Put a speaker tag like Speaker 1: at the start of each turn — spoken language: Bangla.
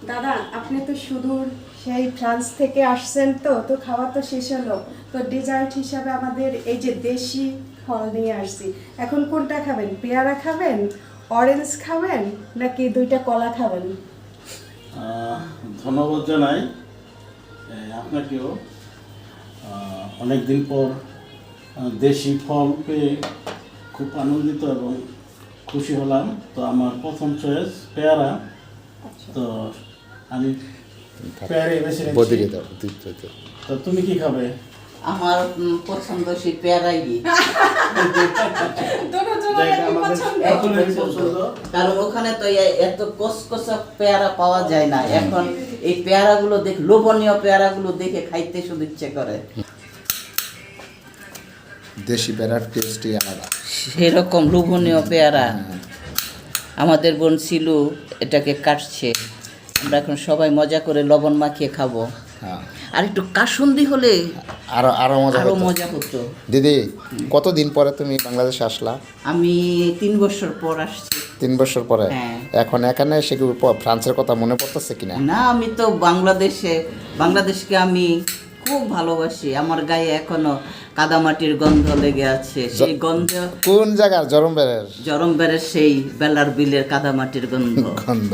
Speaker 1: দাদা আপনি তো সুদূর সেই ফ্রান্স থেকে আসছেন, তো তো খাওয়া তো শেষ হলো, তো ডেজার্ট হিসাবে আমাদের এই যে দেশি ফল নিয়ে আসছি। এখন কোনটা খাবেন? পেয়ারা খাবেন, অরেঞ্জ খাবেন, নাকি দুইটা কলা খাবেন?
Speaker 2: ধন্যবাদ জানাই আপনাকেও। অনেক দিন পর দেশি ফল পেয়ে খুব আনন্দিত এবং খুশি হলাম। তো আমার প্রথম চয়েস পেয়ারা, তো আমি পেয়ারাই বেছে নিচ্ছি। তো তুমি কি খাবে?
Speaker 3: আমার পছন্দ সেই পেয়ারাই।
Speaker 2: একজনেরই পছন্দ।
Speaker 3: কারণ ওখানে তো এত কসকসা পেয়ারা পাওয়া যায় না। এখন এই পেয়ারাগুলো দেখে, লোভনীয় পেয়ারাগুলো দেখে খাইতে শুধু ইচ্ছে করে।
Speaker 4: দেশি পেয়ারার টেস্টই আলাদা।
Speaker 3: সেরকম লোভনীয় পেয়ারা। আমাদের বোন ছিল, এটাকে কাটছে। আমরা এখন সবাই মজা করে লবণ মাখিয়ে খাবো।
Speaker 4: হ্যাঁ,
Speaker 3: আর একটু কাসুন্দি হলে
Speaker 4: আরো মজা
Speaker 3: আরো
Speaker 4: হতো।
Speaker 3: মজা হতো।
Speaker 4: দিদি, কতদিন পরে তুমি বাংলাদেশে আসলা?
Speaker 3: আমি 3 বছর পর আসছি।
Speaker 4: 3 বছর পরে।
Speaker 3: হ্যাঁ।
Speaker 4: এখন এখানে এসে কি ফ্রান্সের কথা মনে পড়তেছে কিনা?
Speaker 3: না, আমি তো বাংলাদেশকে আমি খুব ভালোবাসি। আমার গায়ে এখনো কাদামাটির গন্ধ লেগে আছে। সেই গন্ধ,
Speaker 4: কোন জায়গার? জরমবেরের
Speaker 3: জরমবেরের সেই বেলার বিলের কাদামাটির গন্ধ।
Speaker 4: গন্ধ।